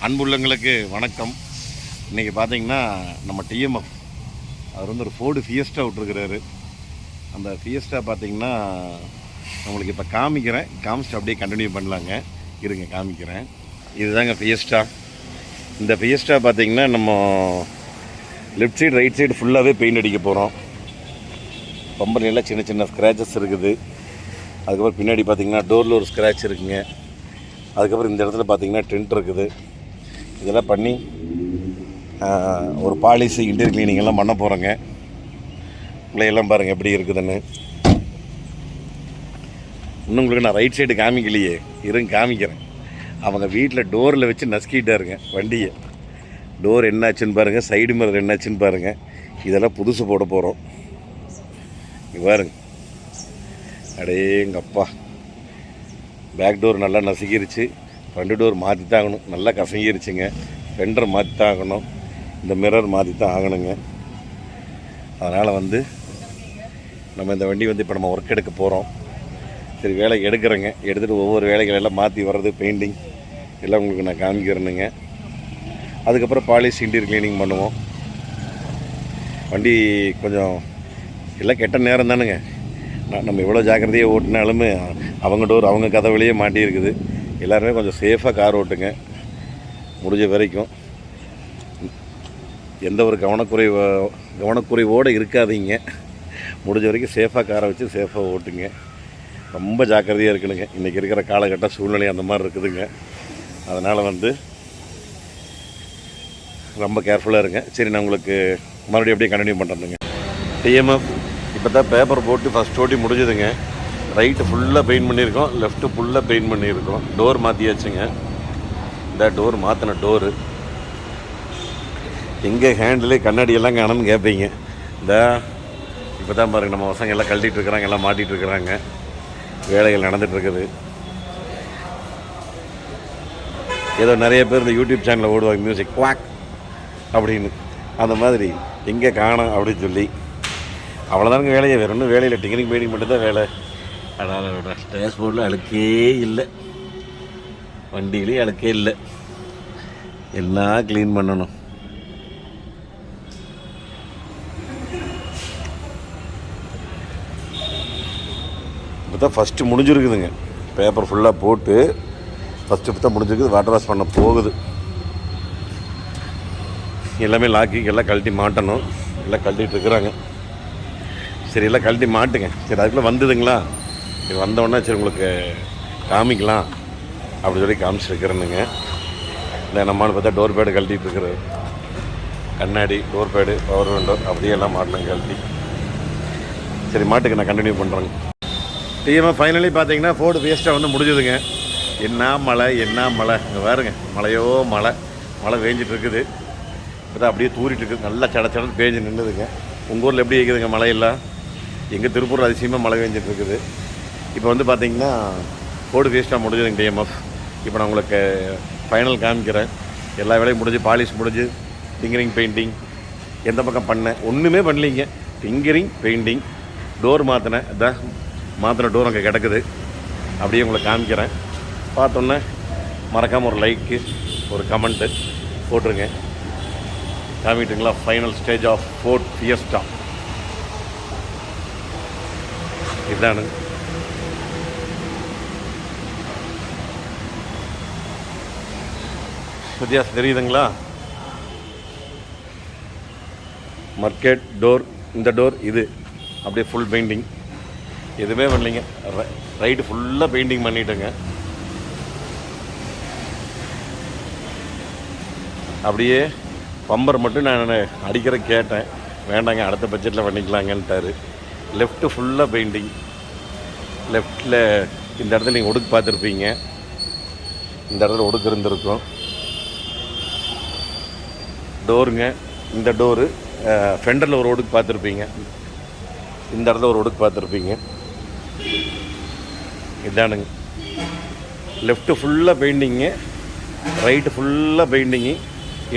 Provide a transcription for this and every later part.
அன்புள்ளங்களுக்கு வணக்கம். இன்றைக்கி பார்த்தீங்கன்னா நம்ம டிஎம்எஃப் அவர் வந்து ஒரு ஃபோர்டு ஃபியஸ்டா விட்டுருக்கிறாரு. அந்த ஃபியஸ்டா பார்த்தீங்கன்னா நம்மளுக்கு இப்போ காமிச்சிட்டு அப்படியே கண்டினியூ பண்ணலாங்க. இருங்க காமிக்கிறேன். இதுதாங்க ஃபியஸ்டா. இந்த ஃபியஸ்டா பார்த்தீங்கன்னா நம்ம லெஃப்ட் சைடு ரைட் சைடு ஃபுல்லாகவே பெயிண்ட் அடிக்க போகிறோம். பம்பர்லாம் சின்ன சின்ன ஸ்க்ராச்சஸ் இருக்குது. அதுக்கப்புறம் பின்னாடி பார்த்தீங்கன்னா டோரில் ஒரு ஸ்க்ராட்ச் இருக்குங்க. அதுக்கப்புறம் இந்த இடத்துல பார்த்தீங்கன்னா டென்ட் இருக்குது. இதெல்லாம் பண்ணி ஒரு பாலிஷ் இன்டீரியர் கிளீனிங் எல்லாம் பண்ண போகிறோங்க. பிள்ளையெல்லாம் பாருங்கள் எப்படி இருக்குதுன்னு. இன்னும் உங்களுக்கு நான் ரைட் சைடு காமிக்கலையே, இருங்க காமிக்கிறேன். அவங்க வீட்டில் டோரில் வச்சு நசுக்கிட்டாருங்க வண்டியை. டோர் என்னாச்சுன்னு பாருங்கள், சைடு மிரர் என்னாச்சுன்னு பாருங்கள். இதெல்லாம் புதுசு போட போகிறோம். இங்கே பாருங்க, அடேங்கப்பா, பேக் டோர் நல்லா நசுக்கிருச்சு. ஃப்ரண்ட் டோர் மாற்றி தான் ஆகணும், நல்லா கசங்கிருச்சுங்க. ஃபெண்டர் மாற்றி தான் ஆகணும், இந்த மிரர் மாற்றி தான் ஆகணுங்க. அதனால் நம்ம இந்த வண்டி இப்போ நம்ம ஒர்க் எடுக்க போகிறோம். சரி, வேலை எடுக்கிறேங்க. எடுத்துகிட்டு ஒவ்வொரு வேலைகளெல்லாம் மாற்றி வர்றது, பெயிண்டிங் எல்லாம் உங்களுக்கு நான் காமிக்கிறேனுங்க. அதுக்கப்புறம் பாலிஷ் இன்டீரியர் க்ளீனிங் பண்ணுவோம். வண்டி கொஞ்சம் எல்லாம் கெட்ட நேரம் தானுங்க. நம்ம எவ்வளோ ஜாக்கிரதையாக ஓட்டினாலுமே அவங்க டோர் அவங்க கதவுலேயே மாட்டியிருக்குது. எல்லாருமே கொஞ்சம் சேஃபாக கார் ஓட்டுங்க. முடிஞ்ச வரைக்கும் எந்த ஒரு கவனக்குறைவோடு இருக்காதீங்க. முடிஞ்ச வரைக்கும் சேஃபாக காரை வச்சு சேஃபாக ஓட்டுங்க. ரொம்ப ஜாக்கிரதையாக இருக்கணுங்க. இன்றைக்கி இருக்கிற காலகட்ட சூழ்நிலை அந்த மாதிரி இருக்குதுங்க. அதனால் ரொம்ப கேர்ஃபுல்லாக இருங்க. சரி, நான் உங்களுக்கு மறுபடியும் அப்படியே கண்டினியூ பண்ணுறேங்க. டிஎம்எஃப் இப்போ தான் பேப்பர் போட்டு ஃபஸ்ட் ஓட்டி முடிஞ்சுதுங்க. ரைட்டு ஃபுல்லாக பெயிண்ட் பண்ணியிருக்கோம், லெஃப்ட்டு ஃபுல்லாக பெயிண்ட் பண்ணியிருக்கோம். டோர் மாற்றியாச்சுங்க. இந்த டோர் மாற்றின டோரு எங்கே ஹேண்டிலே கண்ணாடியெல்லாம் காணும்னு கேட்பீங்க. இந்த இப்போ தான் பாருங்கள், நம்ம பசங்க எல்லாம் கழட்டிகிட்டு இருக்கிறாங்க, எல்லாம் மாட்டிகிட்டு இருக்கிறாங்க. வேலைகள் நடந்துகிட்ருக்குது. ஏதோ நிறைய பேர் இந்த யூடியூப் சேனலில் ஓடுவாங்க, மியூசிக் குவாக் அப்படின்னு. அந்த மாதிரி எங்கே காணும் அப்படின்னு சொல்லி அவ்வளோதானுங்க வேலையே. வேறு ஒன்றும் வேலையில் டிங்கரிங் பெயிண்டிங் மட்டும்தான் வேலை. அதனால் டேஷ்போர்டில் அழுக்கே இல்லை, வண்டியிலேயே அழுக்கே இல்லை. எல்லாம் க்ளீன் பண்ணணும். இப்போ தான் ஃபஸ்ட்டு முடிஞ்சுருக்குதுங்க. பேப்பர் ஃபுல்லாக போட்டு ஃபஸ்ட்டு இப்போ தான் முடிஞ்சிருக்குது. வாட்டர் வாஷ் பண்ண போகுது. எல்லாமே லாக்கிங் எல்லாம் கழட்டி மாட்டணும். எல்லாம் கழட்டிகிட்டு இருக்கிறாங்க. சரி, எல்லாம் கழட்டி மாட்டுங்க. சரி, அதுக்குள்ளே வந்ததுங்களா? சரி, வந்தோடனே சரி உங்களுக்கு காமிக்கலாம் அப்படி சொல்லி காமிச்சிருக்கிறேனுங்க. இந்த நம்மளால் பார்த்தா டோர் பேடு கழட்டிகிட்டு இருக்கிறது. கண்ணாடி, டோர் பேடு, பவர் விண்டோ அப்படியே எல்லாம் மாட்டணும் கழட்டி. சரி, மாட்டுக்கு நான் கண்டினியூ பண்ணுறேங்க. டிஎம்எஃப் ஃபைனலி பார்த்தீங்கன்னா ஃபோர்டு ஃபியஸ்டா முடிஞ்சுதுங்க. என்ன மழை இங்கே பாருங்க, மழையோ மழை வேஞ்சிட்டு இருக்குது. இப்போ தான் அப்படியே தூரிட்டு இருக்குது. நல்லா சடச்சடன்னு பேஞ்சு நின்றுதுங்க. உங்கள் ஊரில் எப்படி இருக்குதுங்க மழையெல்லாம்? எங்கள் திருப்பூர் அதிசயமாக மழை பெஞ்சிட்டு இருக்குது. இப்போ பார்த்தீங்கன்னா ஃபோர்டு ஃபியஸ்டா முடிஞ்சதுங்க டிஎம்எஃப். இப்போ நான் உங்களுக்கு ஃபைனல் காமிக்கிறேன். எல்லா வேலையும் முடிஞ்சு, பாலிஷ் முடிஞ்சு, டிங்கரிங் பெயிண்டிங் எந்த பக்கம் பண்ணேன் ஒன்றுமே பண்ணலிங்க. டிங்கரிங் பெயிண்டிங், டோர் மாற்றினேன். இதான் மாற்றின டோர் அங்கே கிடக்குது. அப்படியே உங்களுக்கு காமிக்கிறேன். பார்த்தோன்னே மறக்காமல் ஒரு லைக்கு, ஒரு கமெண்ட்டு போட்டுருங்க. காமிட்டுங்களா? Final stage of Ford Fiesta இதானு. வித்தியாசம் தெரியுதுங்களா? மார்க்கெட் டோர், இந்த டோர், இது அப்படியே ஃபுல் பெயிண்டிங். எதுவுமே பண்ணலைங்க. ரைட்டு ஃபுல்லாக பெயிண்டிங் பண்ணிட்டேங்க. அப்படியே பம்பர் மட்டும் நான் அடிக்கிற கேட்டேன், வேண்டாங்க அடுத்த பட்ஜெட்டில் பண்ணிக்கலாங்கன்ட்டார். லெஃப்ட்டு ஃபுல்லாக பெயிண்டிங். லெஃப்டில் இந்த இடத்துல நீங்கள் ஒடுக்கு பார்த்துருப்பீங்க. இந்த இடத்துல ஒடுக்கு இருந்திருக்கும். டோருங்க, இந்த டோரு ஃபெண்டரில் ஒரு ஒடுக்கு பார்த்துருப்பீங்க. இந்த இடத்துல ஒரு ஒடுக்கு பார்த்துருப்பீங்க. இதானுங்க. லெஃப்ட்டு ஃபுல்லாக பெயிண்டிங்கு, ரைட்டு ஃபுல்லாக பெயிண்டிங்கு,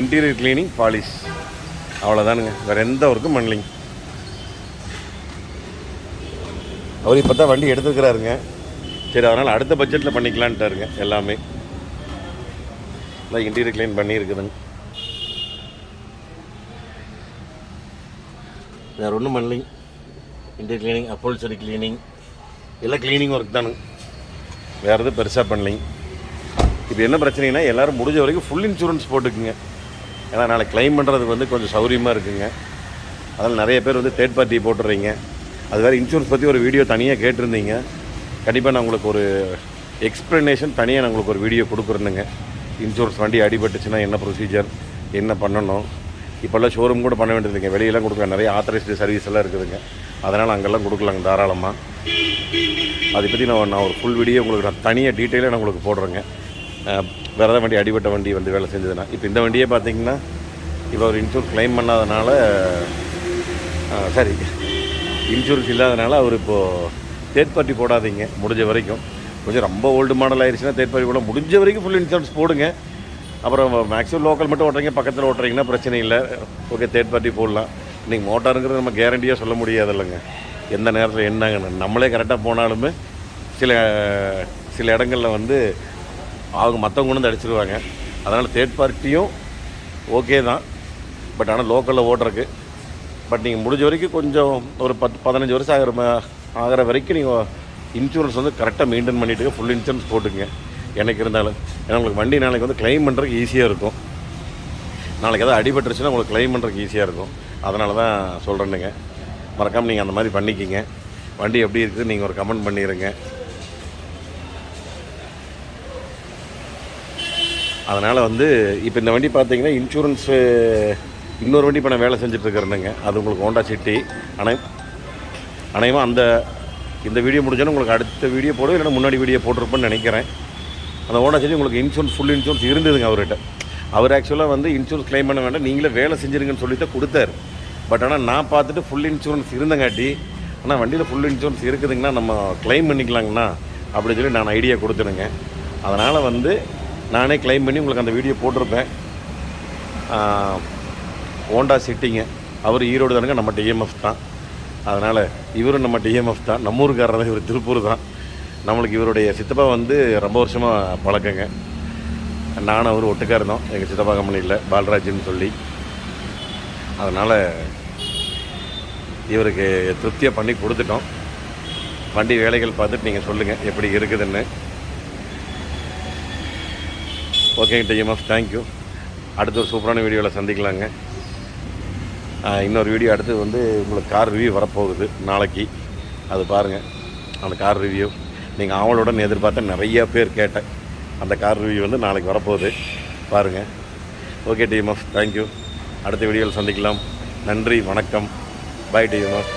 இன்டீரியர் க்ளீனிங், பாலிஷ். அவ்வளோதானுங்க. வேறு எந்த ஒர்க்கும் பண்ணலிங்க. அவர் இப்போ தான் வண்டி எடுத்துக்கிறாருங்க. சரி, அதனால் அடுத்த பட்ஜெட்டில் பண்ணிக்கலான்ட்டாருங்க எல்லாமே. அதான் இன்டீரியர் க்ளீன் பண்ணியிருக்குதுங்க. வேறு ஒன்றும் பண்ணலைங்க. இன்டீரியர் க்ளீனிங், அப்போல்சரி க்ளீனிங், எல்லாம் க்ளீனிங் ஒர்க் தானுங்க. வேறு எதுவும் பெருசாக பண்ணலைங்க. இப்போ என்ன பிரச்சனைனா எல்லோரும் முடிஞ்ச வரைக்கும் ஃபுல் இன்சூரன்ஸ் போட்டுக்குங்க. ஏன்னா நாளைக்கு க்ளைம் பண்ணுறதுக்கு வந்து கொஞ்சம் சௌரியமாக இருக்குங்க. அதனால் நிறைய பேர் வந்து தேர்ட் பார்ட்டி போட்டுடுறீங்க. அது வேறு இன்சூரன்ஸ் பற்றி ஒரு வீடியோ தனியாக கேட்டிருந்தீங்க. கண்டிப்பாக நான் உங்களுக்கு ஒரு எக்ஸ்ப்ளனேஷன் தனியாக நான் உங்களுக்கு ஒரு வீடியோ கொடுக்குறேனுங்க. இன்சூரன்ஸ் வண்டி அடிபட்டுச்சுன்னா என்ன ப்ரொசீஜர், என்ன பண்ணணும். இப்போல்லாம் ஷோரூம் கூட பண்ண வேண்டியதுங்க, வெளியெல்லாம் கொடுக்கலாம். நிறைய ஆத்தரைஸ்டு சர்வீஸ் எல்லாம் இருக்குதுங்க. அதனால் அங்கெல்லாம் கொடுக்கலாங்க தாராளமாக. அதை பற்றி நான் ஒரு ஃபுல் வீடியோ உங்களுக்கு நான் தனியாக டீட்டெயிலாக நான் உங்களுக்கு போடுறேங்க. வேறு ஏதாவது வண்டி அடிபட்ட வண்டி வந்து வேலை செஞ்சதுன்னா. இப்போ இந்த வண்டியே பார்த்தீங்கன்னா இப்போ அவர் இன்சூரன்ஸ் க்ளைம் பண்ணாதனால, சரி இன்சூரன்ஸ் இல்லாதனால அவர் இப்போது தேர்ட் பார்ட்டி போடாதீங்க முடிஞ்ச வரைக்கும். கொஞ்சம் ரொம்ப ஓல்டு மாடல் ஆயிடுச்சுன்னா தேர்ட் பார்ட்டி போட முடிஞ்ச வரைக்கும் ஃபுல் இன்சூரன்ஸ் போடுங்க. அப்புறம் மேக்ஸிமம் லோக்கல் மட்டும் ஓட்டுறீங்க, பக்கத்தில் ஓட்டுறீங்கன்னா பிரச்சனை இல்லை, ஓகே தேர்ட் பார்ட்டி போடலாம். இன்றைக்கி மோட்டாருங்கிறது நம்ம கேரண்டியாக சொல்ல முடியாது இல்லைங்க, எந்த நேரத்தில் என்னங்கன்னு. நம்மளே கரெக்டாக போனாலுமே சில இடங்களில் வந்து அவங்க மற்றவங்க கொண்டு வந்து அடிச்சிருவாங்க. அதனால் தேர்ட் பார்ட்டியும் ஓகே தான், பட் ஆனால் லோக்கலில் ஓட்டுறக்கு. பட் நீங்கள் முடிஞ்ச வரைக்கும் கொஞ்சம் ஒரு 10-15 வருஷம் ஆகிற வரைக்கும் நீங்கள் இன்சூரன்ஸ் வந்து கரெக்டாக மெயின்டைன் பண்ணிவிட்டு ஃபுல் இன்சூரன்ஸ் போட்டுங்க எனக்கு இருந்தாலும். ஏன்னா உங்களுக்கு வண்டி நாளைக்கு வந்து க்ளைம் பண்ணுறதுக்கு ஈஸியாக இருக்கும். நாளைக்கு எதாவது அடிபட்டுருச்சுன்னா உங்களுக்கு க்ளைம் பண்ணுறதுக்கு ஈஸியாக இருக்கும். அதனால தான் சொல்கிறேன்னுங்க. மறக்காமல் நீங்கள் அந்த மாதிரி பண்ணிக்கிங்க. வண்டி எப்படி இருக்குது நீங்கள் ஒரு கமெண்ட் பண்ணிடுங்க. அதனால் வந்து இப்போ இந்த வண்டி பார்த்தீங்கன்னா இன்சூரன்ஸு இன்னொரு வண்டி இப்போ நான் வேலை செஞ்சுட்ருக்கிறேனுங்க. அது உங்களுக்கு ஹோண்டா சிட்டி. அனைவரும் இந்த வீடியோ முடிஞ்சோன்னா உங்களுக்கு அடுத்த வீடியோ போடுவோம், இல்லைன்னா முன்னாடி வீடியோ போட்டிருப்பேன்னு நினைக்கிறேன். அந்த ஹோண்டா சிட்டி உங்களுக்கு இன்சூரன்ஸ் ஃபுல் இன்சூரன்ஸ் இருந்ததுங்க அவர்கிட்ட. அவர் ஆக்சுவலாக வந்து இன்சூரன்ஸ் க்ளைம் பண்ண வேண்டாம், நீங்களே வேலை செஞ்சுருங்கன்னு சொல்லி தான் கொடுத்தாரு. பட் ஆனால் நான் பார்த்துட்டு ஃபுல் இன்சூரன்ஸ் இருந்தங்காட்டி, ஆனால் வண்டியில் ஃபுல் இன்சூரன்ஸ் இருக்குதுங்கன்னா நம்ம க்ளைம் பண்ணிக்கலாங்கண்ணா அப்படின்னு சொல்லி நான் ஐடியா கொடுத்துருங்க. அதனால் வந்து நானே க்ளைம் பண்ணி உங்களுக்கு அந்த வீடியோ போட்டிருப்பேன். ஹோண்டா சிட்டிங்க, அவர் ஈரோடு தானுங்க, நம்ம டிஎம்எஃப் தான். அதனால் இவரும் நம்ம டிஎம்எஃப் தான், நம்ம ஊருக்காரர் தான். இவர் திருப்பூர் தான். நம்மளுக்கு இவருடைய சித்தப்பா வந்து ரொம்ப வருஷமாக பழக்கங்க. நானும் அவர் ஒட்டுக்காக இருந்தோம் எங்கள் சித்தப்பா கம்பெனியில், பால்ராஜ்னு சொல்லி. அதனால் இவருக்கு திருப்தியாக பண்ணி கொடுத்துட்டோம். வண்டி வேலைகள் பார்த்துட்டு நீங்கள் சொல்லுங்கள் எப்படி இருக்குதுன்னு. ஓகேங்க டிஎம்எஃப், தேங்க்யூ. அடுத்த ஒரு சூப்பரான வீடியோவில் சந்திக்கலாங்க. இன்னொரு வீடியோ அடுத்து வந்து உங்களுக்கு கார் ரிவ்யூ வரப்போகுது நாளைக்கு. அது பாருங்கள், அந்த கார் ரிவ்யூ நீங்கள் அவங்களுடன் எதிர்பார்த்த நிறைய பேர் கேட்டேன். அந்த கார் ரிவ்யூ வந்து நாளைக்கு வரப்போகுது, பாருங்கள். Okay TMF, thank you. அடுத்த வீடியோவில் சந்திக்கலாம். நன்றி, வணக்கம். பாய் டிஎம்எஃப்.